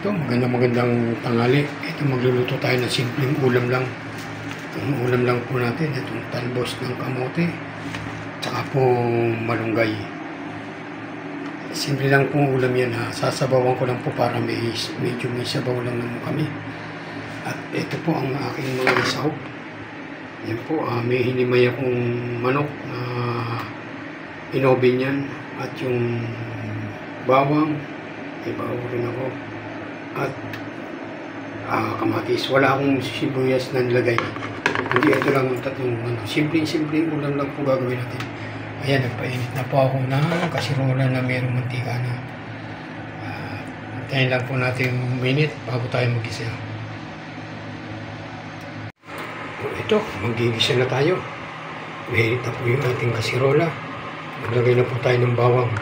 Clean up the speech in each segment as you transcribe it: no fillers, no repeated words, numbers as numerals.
Ito, magandang tanghali. Ito, magluluto tayo ng simpleng ulam lang. Ang ulam lang po natin, itong talbos ng kamote, tsaka po malunggay. Simple lang pong ulam yan ha. Sasabawan ko lang po para medyo may sabaw lang naman kami. At ito po ang aking mga sahog. Yan po, may hinimay akong manok na inobin yan. At yung bawang, may bawang rin ako. At kamatis. Wala akong sibuyas na nilagay. Hindi, ito lang ang tatlong simpleng ulam lang po gagawin natin. Ayan, nagpainit na po ako ng kasirola na mayroong mantika na. Antayin lang po natin yung minute bago tayo mag-gisa. Ito, mag-gisa na tayo. Mainit na po yung ating kasirola. Maglagay na po tayo ng bawang.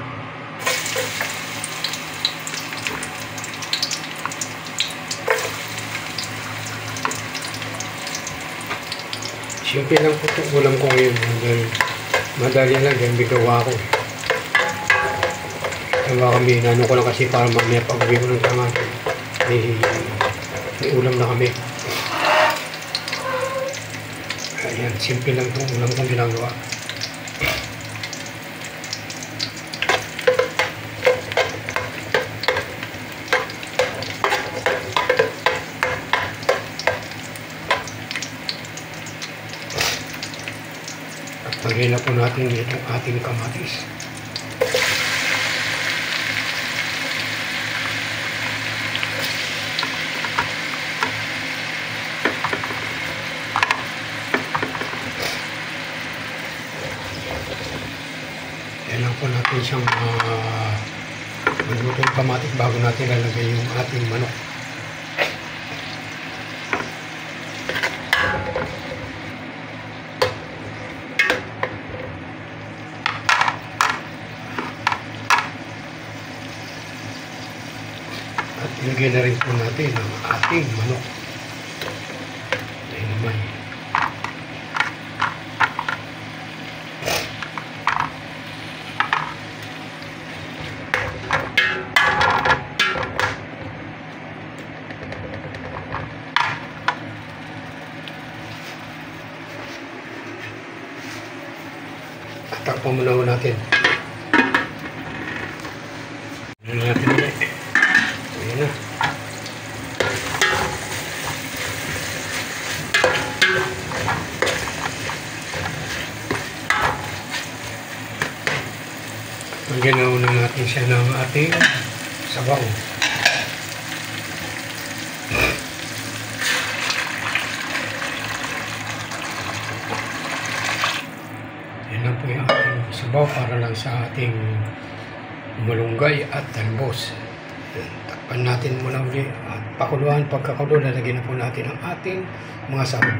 Simple lang po ito. Ulam ko ngayon. Madali lang. Diyan bigawa ko. Tawa kami. Nano ko lang kasi para mamaya pag-uwi ko ng tangan. May ulam na kami. Ayan. Simple lang itong ulam kong ginagawa. Lagyan na po natin itong ating kamatis. Yan lang po natin siyang magluto yung kamatis bago natin lalagay yung ating manok. At ilagay na rin po natin ang ating manok. Ayan naman. At takpan muna ho natin. Ano natin ulit. Ayan na. Lagyan na una natin siya ng ating sabaw. Yan lang po yung ating sabaw para lang sa ating malunggay at talbos. Takpan natin muna ulit at pakuluan. Pagkakulo, lalagyan na po natin ang ating mga sahog.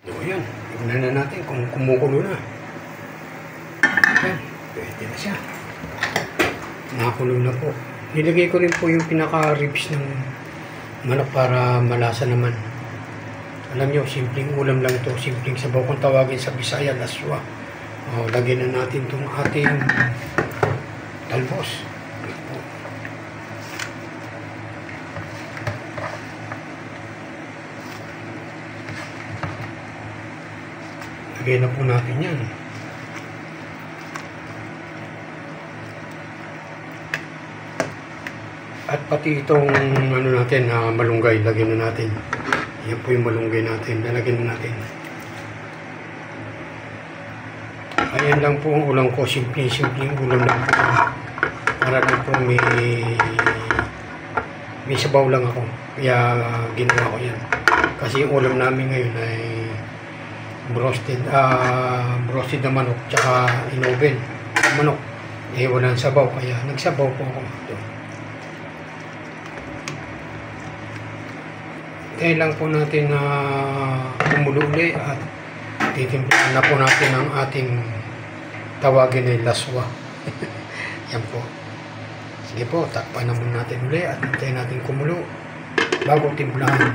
So yan, tignan na natin kung kumukulo na. Ayan, pwede na siya. Nakakulo na po. Nilagay ko rin po yung pinaka-ribs ng manok para malasa naman. Alam nyo, simpleng ulam lang ito. Simpleng sabaw kung tawagin sa Bisaya, laswa. Lagyan na natin itong ating talbos. Lagyan na po natin yan. At pati itong ano natin, malunggay, lagyan na natin. Yan po yung malunggay natin. Lalagyan na natin. Ayan lang po ang ulam ko. Simpleng ulam lang po. Para lang po may sabaw lang ako. Kaya ginawa ko yan. Kasi yung ulam namin ngayon ay broasted na manok tsaka inoven manok. Walang sabaw. Kaya nagsabaw po ako. Kaya lang po natin na kumulo uli at titimplahan na po natin ang ating tawagin ay laswa. Yan po. Sige po, takpan na muna natin uli at hintayin natin kumulo bago timplahan.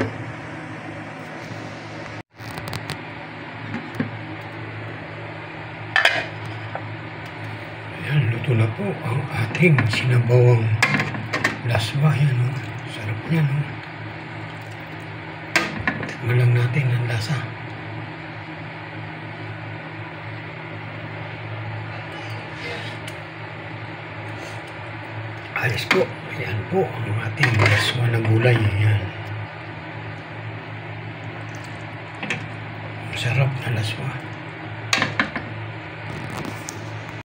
Ayan, luto na po. po ang ating sinabawang laswa. Yan, oh. Sarap niya, no? Tikman lang natin ang lasa. Ayos po. Ayan po ang ating laswa na gulay. Ayan. Sarap na laswa.